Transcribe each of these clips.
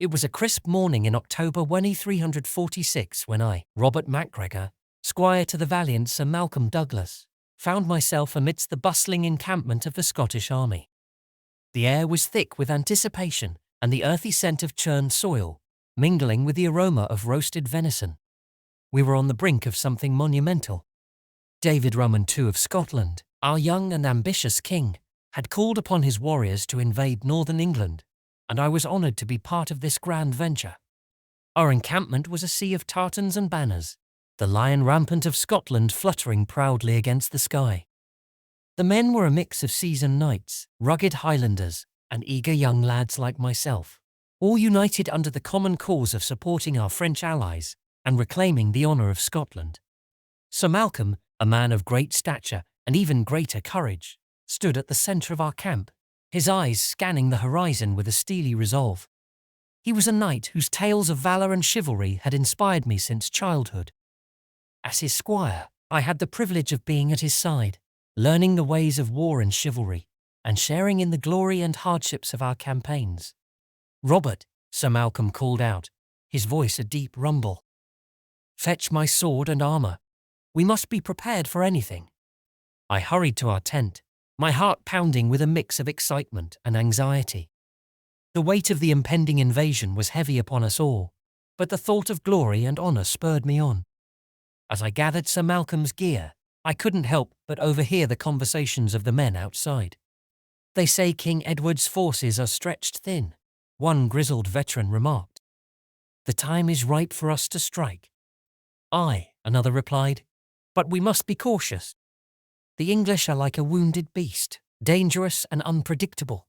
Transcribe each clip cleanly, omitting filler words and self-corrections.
It was a crisp morning in October 1346 when I, Robert MacGregor, squire to the valiant Sir Malcolm Douglas, found myself amidst the bustling encampment of the Scottish army. The air was thick with anticipation and the earthy scent of churned soil, mingling with the aroma of roasted venison. We were on the brink of something monumental. David Rampant II of Scotland, our young and ambitious king, had called upon his warriors to invade northern England, and I was honoured to be part of this grand venture. Our encampment was a sea of tartans and banners, the Lion Rampant of Scotland fluttering proudly against the sky. The men were a mix of seasoned knights, rugged Highlanders, and eager young lads like myself, all united under the common cause of supporting our French allies and reclaiming the honour of Scotland. Sir Malcolm, a man of great stature and even greater courage, stood at the centre of our camp, his eyes scanning the horizon with a steely resolve. He was a knight whose tales of valour and chivalry had inspired me since childhood. As his squire, I had the privilege of being at his side, learning the ways of war and chivalry, and sharing in the glory and hardships of our campaigns. "Robert," Sir Malcolm called out, his voice a deep rumble. "Fetch my sword and armour. We must be prepared for anything." I hurried to our tent, my heart pounding with a mix of excitement and anxiety. The weight of the impending invasion was heavy upon us all, but the thought of glory and honour spurred me on. As I gathered Sir Malcolm's gear, I couldn't help but overhear the conversations of the men outside. "They say King Edward's forces are stretched thin," one grizzled veteran remarked. "The time is ripe for us to strike." "Aye," another replied, "but we must be cautious. The English are like a wounded beast, dangerous and unpredictable."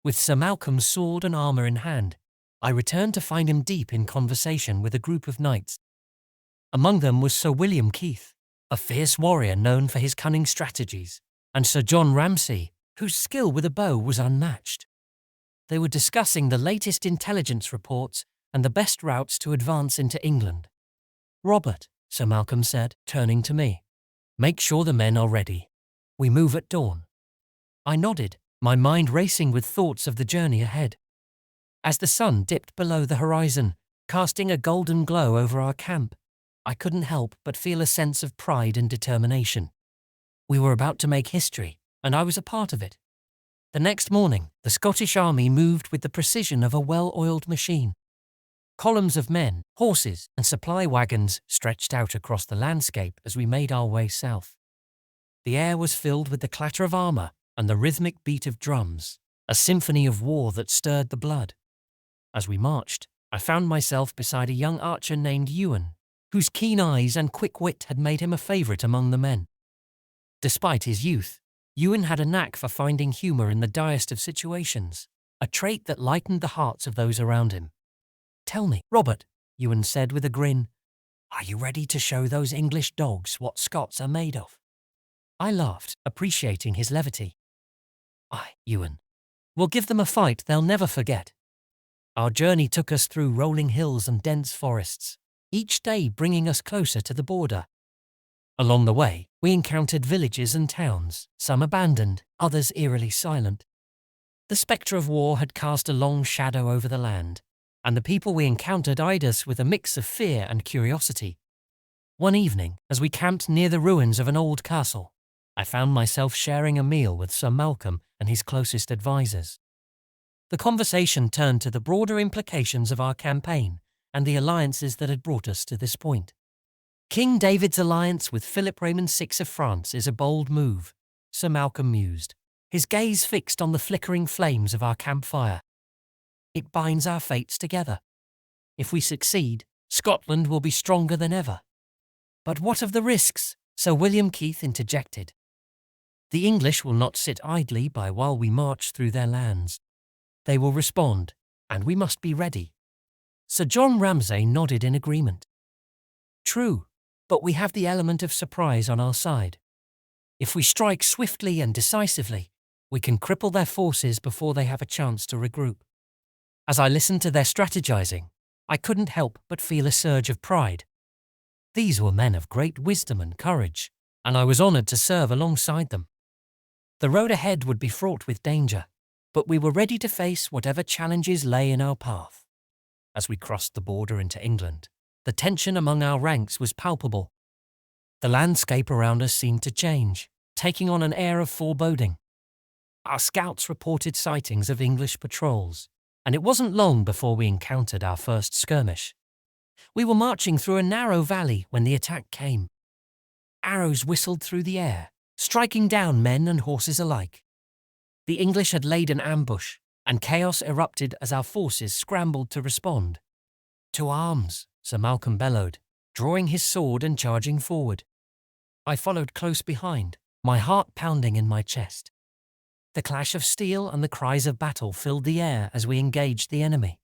With Sir Malcolm's sword and armour in hand, I returned to find him deep in conversation with a group of knights. Among them was Sir William Keith, a fierce warrior known for his cunning strategies, and Sir John Ramsay, whose skill with a bow was unmatched. They were discussing the latest intelligence reports and the best routes to advance into England. "Robert," Sir Malcolm said, turning to me, "make sure the men are ready. We move at dawn." I nodded, my mind racing with thoughts of the journey ahead. As the sun dipped below the horizon, casting a golden glow over our camp, I couldn't help but feel a sense of pride and determination. We were about to make history, and I was a part of it. The next morning, the Scottish army moved with the precision of a well-oiled machine. Columns of men, horses, and supply wagons stretched out across the landscape as we made our way south. The air was filled with the clatter of armour and the rhythmic beat of drums, a symphony of war that stirred the blood. As we marched, I found myself beside a young archer named Ewan, whose keen eyes and quick wit had made him a favourite among the men. Despite his youth, Ewan had a knack for finding humour in the direst of situations, a trait that lightened the hearts of those around him. "Tell me, Robert," Ewan said with a grin, "are you ready to show those English dogs what Scots are made of?" I laughed, appreciating his levity. "Aye, Ewan. We'll give them a fight they'll never forget." Our journey took us through rolling hills and dense forests, each day bringing us closer to the border. Along the way, we encountered villages and towns, some abandoned, others eerily silent. The spectre of war had cast a long shadow over the land, and the people we encountered eyed us with a mix of fear and curiosity. One evening, as we camped near the ruins of an old castle, I found myself sharing a meal with Sir Malcolm and his closest advisers. The conversation turned to the broader implications of our campaign and the alliances that had brought us to this point. "King David's alliance with Philip Raymond VI of France is a bold move," Sir Malcolm mused, his gaze fixed on the flickering flames of our campfire. "It binds our fates together. If we succeed, Scotland will be stronger than ever." "But what of the risks?" Sir William Keith interjected. "The English will not sit idly by while we march through their lands. They will respond, and we must be ready." Sir John Ramsay nodded in agreement. "True, but we have the element of surprise on our side. If we strike swiftly and decisively, we can cripple their forces before they have a chance to regroup." As I listened to their strategizing, I couldn't help but feel a surge of pride. These were men of great wisdom and courage, and I was honoured to serve alongside them. The road ahead would be fraught with danger, but we were ready to face whatever challenges lay in our path. as we crossed the border into England. The tension among our ranks was palpable. The landscape around us seemed to change, taking on an air of foreboding. Our scouts reported sightings of English patrols, and it wasn't long before we encountered our first skirmish. We were marching through a narrow valley when the attack came. Arrows whistled through the air, striking down men and horses alike. The English had laid an ambush, and chaos erupted as our forces scrambled to respond. "To arms," Sir Malcolm bellowed, drawing his sword and charging forward. I followed close behind, my heart pounding in my chest. The clash of steel and the cries of battle filled the air as we engaged the enemy.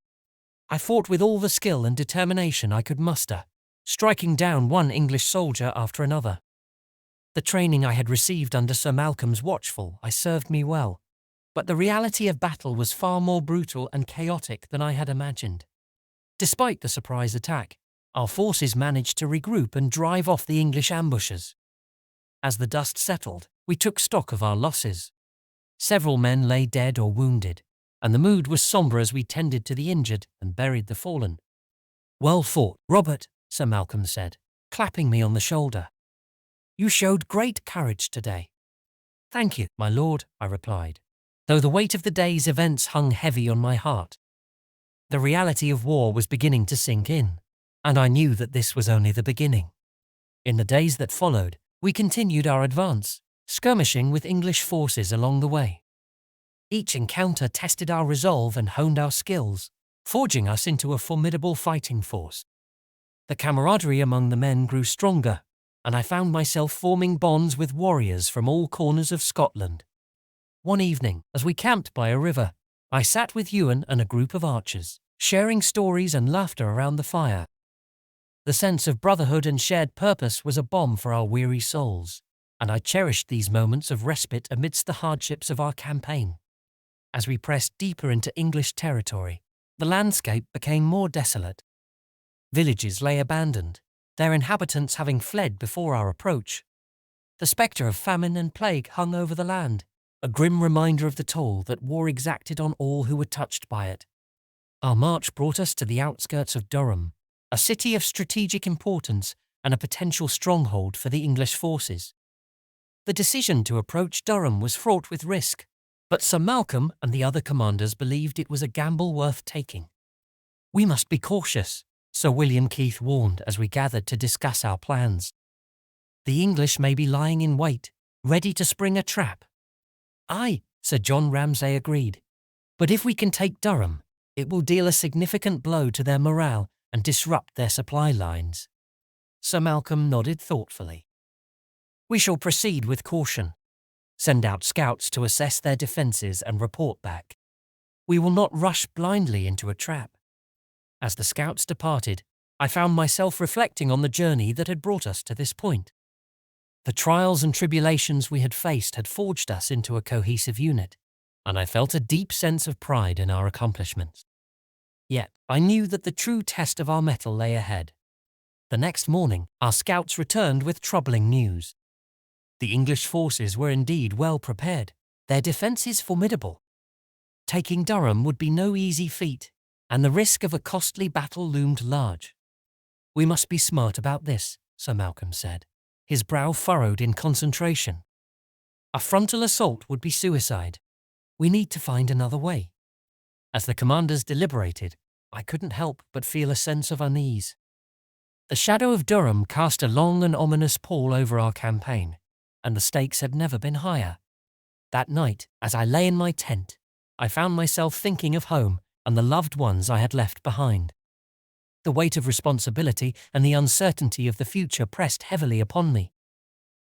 I fought with all the skill and determination I could muster, striking down one English soldier after another. The training I had received under Sir Malcolm's watchful eye served me well, but the reality of battle was far more brutal and chaotic than I had imagined. Despite the surprise attack, our forces managed to regroup and drive off the English ambushers. As the dust settled, we took stock of our losses. Several men lay dead or wounded, and the mood was sombre as we tended to the injured and buried the fallen. "Well fought, Robert," Sir Malcolm said, clapping me on the shoulder. "You showed great courage today." "Thank you, my lord," I replied, though the weight of the day's events hung heavy on my heart. The reality of war was beginning to sink in, and I knew that this was only the beginning. In the days that followed, we continued our advance, skirmishing with English forces along the way. Each encounter tested our resolve and honed our skills, forging us into a formidable fighting force. The camaraderie among the men grew stronger, and I found myself forming bonds with warriors from all corners of Scotland. One evening, as we camped by a river, I sat with Ewan and a group of archers, sharing stories and laughter around the fire. The sense of brotherhood and shared purpose was a balm for our weary souls, and I cherished these moments of respite amidst the hardships of our campaign. As we pressed deeper into English territory, the landscape became more desolate. Villages lay abandoned, their inhabitants having fled before our approach. The spectre of famine and plague hung over the land, a grim reminder of the toll that war exacted on all who were touched by it. Our march brought us to the outskirts of Durham, a city of strategic importance and a potential stronghold for the English forces. The decision to approach Durham was fraught with risk, but Sir Malcolm and the other commanders believed it was a gamble worth taking. "We must be cautious," Sir William Keith warned as we gathered to discuss our plans. "The English may be lying in wait, ready to spring a trap." "Aye," Sir John Ramsay agreed. "But if we can take Durham, it will deal a significant blow to their morale and disrupt their supply lines." Sir Malcolm nodded thoughtfully. "We shall proceed with caution. Send out scouts to assess their defences and report back. We will not rush blindly into a trap." As the scouts departed, I found myself reflecting on the journey that had brought us to this point. The trials and tribulations we had faced had forged us into a cohesive unit, and I felt a deep sense of pride in our accomplishments. Yet, I knew that the true test of our mettle lay ahead. The next morning, our scouts returned with troubling news. The English forces were indeed well prepared, their defences formidable. Taking Durham would be no easy feat, and the risk of a costly battle loomed large. "We must be smart about this," Sir Malcolm said, his brow furrowed in concentration. "A frontal assault would be suicide. We need to find another way." As the commanders deliberated, I couldn't help but feel a sense of unease. The shadow of Durham cast a long and ominous pall over our campaign, and the stakes had never been higher. That night, as I lay in my tent, I found myself thinking of home and the loved ones I had left behind. The weight of responsibility and the uncertainty of the future pressed heavily upon me.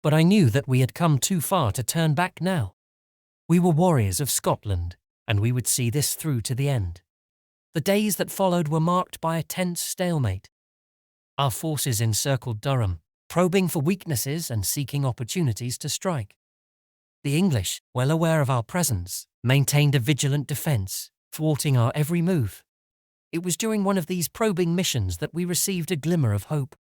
But I knew that we had come too far to turn back now. We were warriors of Scotland, and we would see this through to the end. The days that followed were marked by a tense stalemate. Our forces encircled Durham, probing for weaknesses and seeking opportunities to strike. The English, well aware of our presence, maintained a vigilant defence, thwarting our every move. It was during one of these probing missions that we received a glimmer of hope.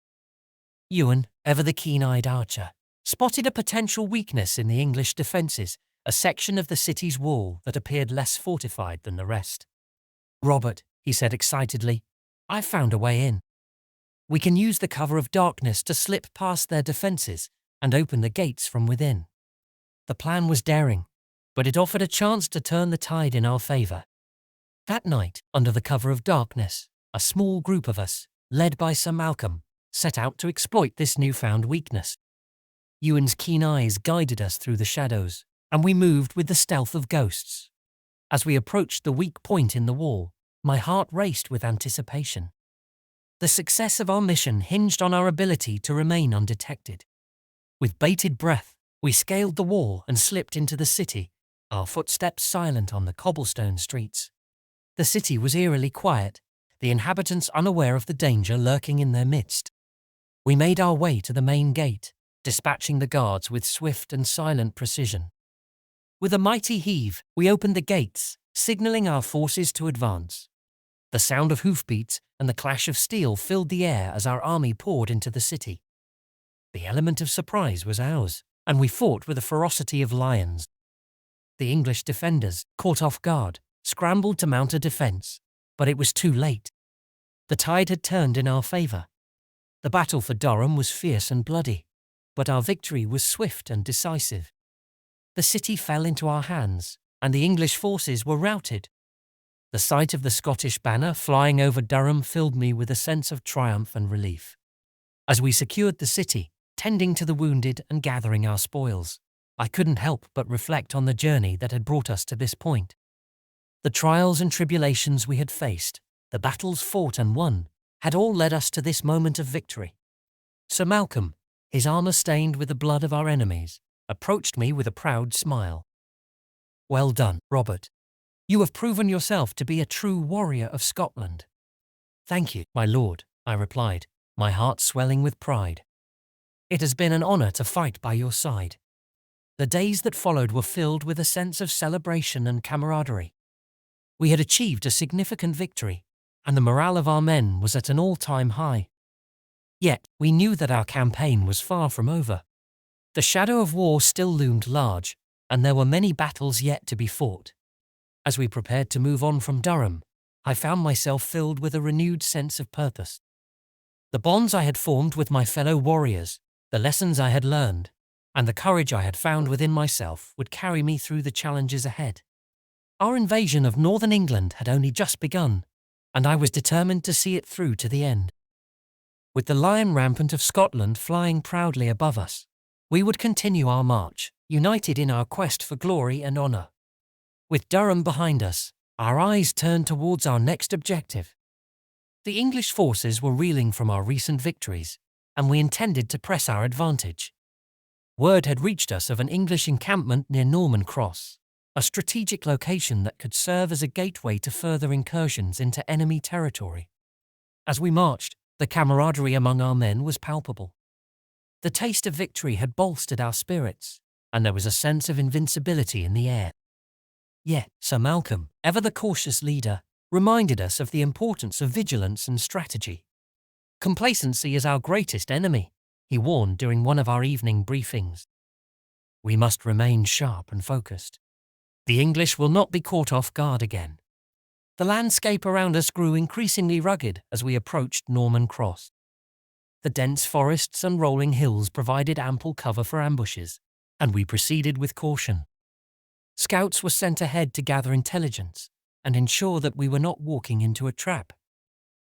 Ewan, ever the keen-eyed archer, spotted a potential weakness in the English defences, a section of the city's wall that appeared less fortified than the rest. "Robert," he said excitedly, "I've found a way in. We can use the cover of darkness to slip past their defences and open the gates from within." The plan was daring, but it offered a chance to turn the tide in our favour. That night, under the cover of darkness, a small group of us, led by Sir Malcolm, set out to exploit this newfound weakness. Ewan's keen eyes guided us through the shadows, and we moved with the stealth of ghosts. As we approached the weak point in the wall, my heart raced with anticipation. The success of our mission hinged on our ability to remain undetected. With bated breath, we scaled the wall and slipped into the city, our footsteps silent on the cobblestone streets. The city was eerily quiet, the inhabitants unaware of the danger lurking in their midst. We made our way to the main gate, dispatching the guards with swift and silent precision. With a mighty heave, we opened the gates, signalling our forces to advance. The sound of hoofbeats and the clash of steel filled the air as our army poured into the city. The element of surprise was ours, and we fought with the ferocity of lions. The English defenders, caught off guard, scrambled to mount a defence, but it was too late. The tide had turned in our favour. The battle for Durham was fierce and bloody, but our victory was swift and decisive. The city fell into our hands, and the English forces were routed. The sight of the Scottish banner flying over Durham filled me with a sense of triumph and relief. As we secured the city, tending to the wounded and gathering our spoils, I couldn't help but reflect on the journey that had brought us to this point. The trials and tribulations we had faced, the battles fought and won, had all led us to this moment of victory. Sir Malcolm, his armour stained with the blood of our enemies, approached me with a proud smile. "Well done, Robert. You have proven yourself to be a true warrior of Scotland." "Thank you, my lord," I replied, my heart swelling with pride. "It has been an honour to fight by your side." The days that followed were filled with a sense of celebration and camaraderie. We had achieved a significant victory, and the morale of our men was at an all-time high. Yet, we knew that our campaign was far from over. The shadow of war still loomed large, and there were many battles yet to be fought. As we prepared to move on from Durham, I found myself filled with a renewed sense of purpose. The bonds I had formed with my fellow warriors, the lessons I had learned, and the courage I had found within myself would carry me through the challenges ahead. Our invasion of northern England had only just begun, and I was determined to see it through to the end. With the Lion Rampant of Scotland flying proudly above us, we would continue our march, united in our quest for glory and honour. With Durham behind us, our eyes turned towards our next objective. The English forces were reeling from our recent victories, and we intended to press our advantage. Word had reached us of an English encampment near Norman Cross, a strategic location that could serve as a gateway to further incursions into enemy territory. As we marched, the camaraderie among our men was palpable. The taste of victory had bolstered our spirits, and there was a sense of invincibility in the air. Yet, Sir Malcolm, ever the cautious leader, reminded us of the importance of vigilance and strategy. "Complacency is our greatest enemy," he warned during one of our evening briefings. "We must remain sharp and focused. The English will not be caught off guard again." The landscape around us grew increasingly rugged as we approached Norman Cross. The dense forests and rolling hills provided ample cover for ambushes, and we proceeded with caution. Scouts were sent ahead to gather intelligence and ensure that we were not walking into a trap.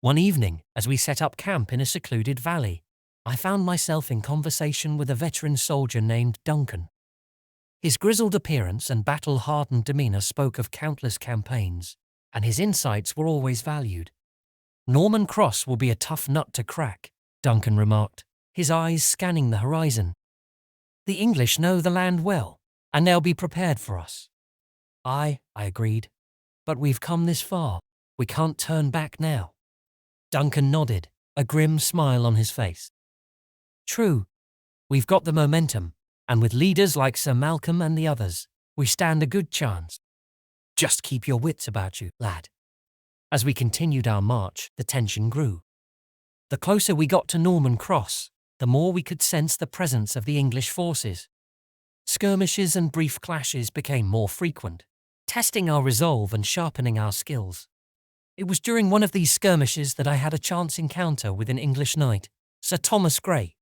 One evening, as we set up camp in a secluded valley, I found myself in conversation with a veteran soldier named Duncan. His grizzled appearance and battle-hardened demeanour spoke of countless campaigns, and his insights were always valued. "Norman Cross will be a tough nut to crack," Duncan remarked, his eyes scanning the horizon. "The English know the land well, and they'll be prepared for us." I agreed. "But we've come this far. We can't turn back now." Duncan nodded, a grim smile on his face. "True. We've got the momentum, and with leaders like Sir Malcolm and the others, we stand a good chance. Just keep your wits about you, lad." As we continued our march, the tension grew. The closer we got to Norman Cross, the more we could sense the presence of the English forces. Skirmishes and brief clashes became more frequent, testing our resolve and sharpening our skills. It was during one of these skirmishes that I had a chance encounter with an English knight, Sir Thomas Grey.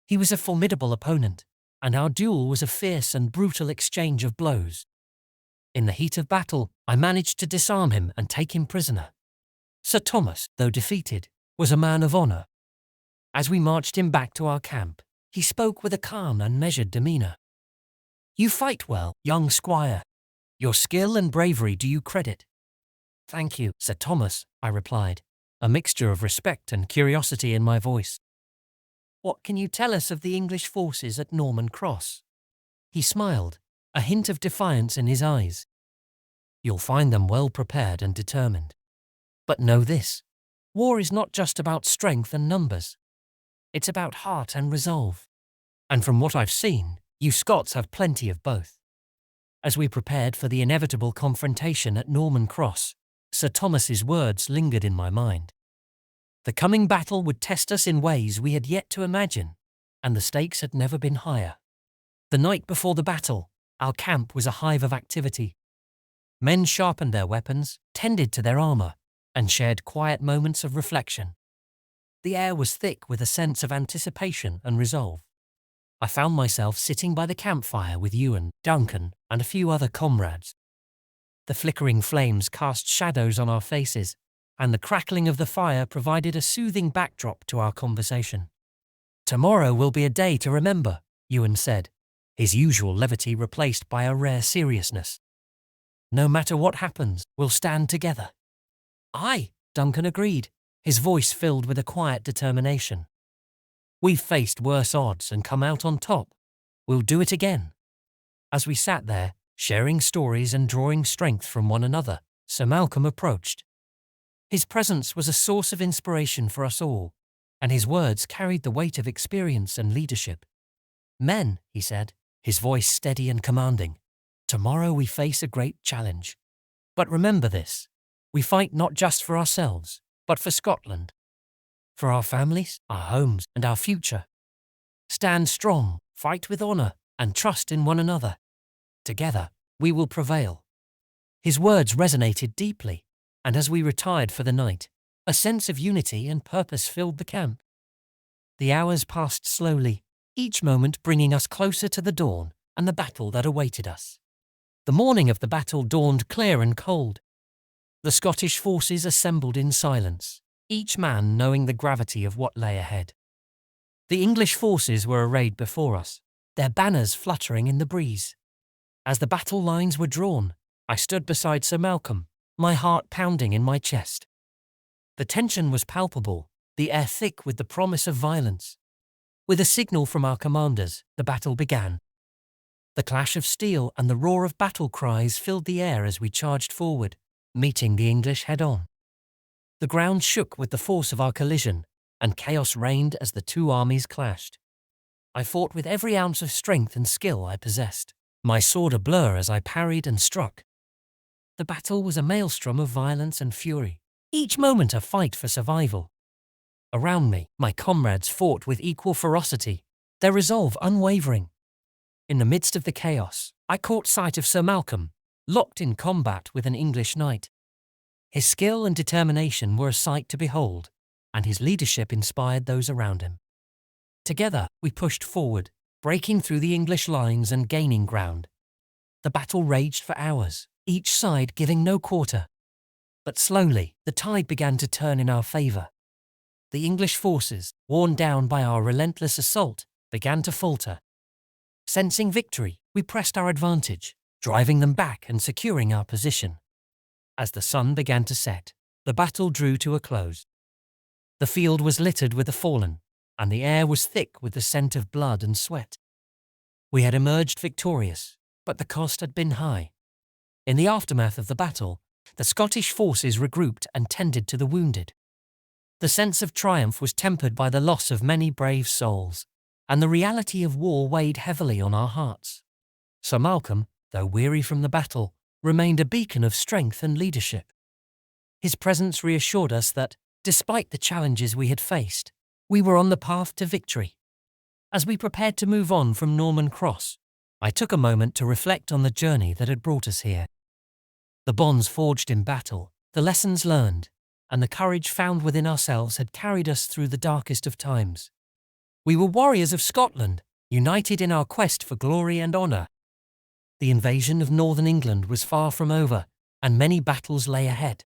He was a formidable opponent, and our duel was a fierce and brutal exchange of blows. In the heat of battle, I managed to disarm him and take him prisoner. Sir Thomas, though defeated, was a man of honour. As we marched him back to our camp, he spoke with a calm and measured demeanour. "You fight well, young squire. Your skill and bravery do you credit." "Thank you, Sir Thomas," I replied, a mixture of respect and curiosity in my voice. "What can you tell us of the English forces at Norman Cross?" He smiled, a hint of defiance in his eyes. "You'll find them well prepared and determined. But know this, war is not just about strength and numbers. It's about heart and resolve. And from what I've seen, you Scots have plenty of both." As we prepared for the inevitable confrontation at Norman Cross, Sir Thomas's words lingered in my mind. The coming battle would test us in ways we had yet to imagine, and the stakes had never been higher. The night before the battle, our camp was a hive of activity. Men sharpened their weapons, tended to their armour, and shared quiet moments of reflection. The air was thick with a sense of anticipation and resolve. I found myself sitting by the campfire with Ewan, Duncan, and a few other comrades. The flickering flames cast shadows on our faces, and the crackling of the fire provided a soothing backdrop to our conversation. "Tomorrow will be a day to remember," Ewan said, his usual levity replaced by a rare seriousness. "No matter what happens, we'll stand together." "Aye," Duncan agreed, his voice filled with a quiet determination. "We've faced worse odds and come out on top. We'll do it again." As we sat there, sharing stories and drawing strength from one another, Sir Malcolm approached. His presence was a source of inspiration for us all, and his words carried the weight of experience and leadership. "Men," he said, his voice steady and commanding, "tomorrow we face a great challenge. But remember this, we fight not just for ourselves, but for Scotland. For our families, our homes, and our future. Stand strong, fight with honour, and trust in one another. Together, we will prevail." His words resonated deeply, and as we retired for the night, a sense of unity and purpose filled the camp. The hours passed slowly, each moment bringing us closer to the dawn and the battle that awaited us. The morning of the battle dawned clear and cold. The Scottish forces assembled in silence, each man knowing the gravity of what lay ahead. The English forces were arrayed before us, their banners fluttering in the breeze. As the battle lines were drawn, I stood beside Sir Malcolm, my heart pounding in my chest. The tension was palpable, the air thick with the promise of violence. With a signal from our commanders, the battle began. The clash of steel and the roar of battle cries filled the air as we charged forward, meeting the English head-on. The ground shook with the force of our collision, and chaos reigned as the two armies clashed. I fought with every ounce of strength and skill I possessed, my sword a blur as I parried and struck. The battle was a maelstrom of violence and fury, each moment a fight for survival. Around me, my comrades fought with equal ferocity, their resolve unwavering. In the midst of the chaos, I caught sight of Sir Malcolm, locked in combat with an English knight. His skill and determination were a sight to behold, and his leadership inspired those around him. Together, we pushed forward, breaking through the English lines and gaining ground. The battle raged for hours, each side giving no quarter. But slowly, the tide began to turn in our favour. The English forces, worn down by our relentless assault, began to falter. Sensing victory, we pressed our advantage, driving them back and securing our position. As the sun began to set, the battle drew to a close. The field was littered with the fallen, and the air was thick with the scent of blood and sweat. We had emerged victorious, but the cost had been high. In the aftermath of the battle, the Scottish forces regrouped and tended to the wounded. The sense of triumph was tempered by the loss of many brave souls, and the reality of war weighed heavily on our hearts. Sir Malcolm, though weary from the battle, remained a beacon of strength and leadership. His presence reassured us that, despite the challenges we had faced, we were on the path to victory. As we prepared to move on from Norman Cross, I took a moment to reflect on the journey that had brought us here. The bonds forged in battle, The lessons learned and the courage found within ourselves had carried us through the darkest of times. We were warriors of Scotland, united in our quest for glory and honour. The invasion of northern England was far from over, and many battles lay ahead.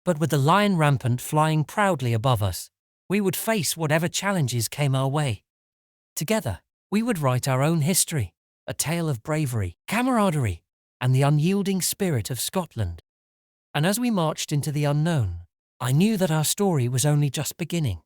But with the Lion Rampant flying proudly above us, we would face whatever challenges came our way. Together, we would write our own history, a tale of bravery, camaraderie, and the unyielding spirit of Scotland. And as we marched into the unknown, I knew that our story was only just beginning.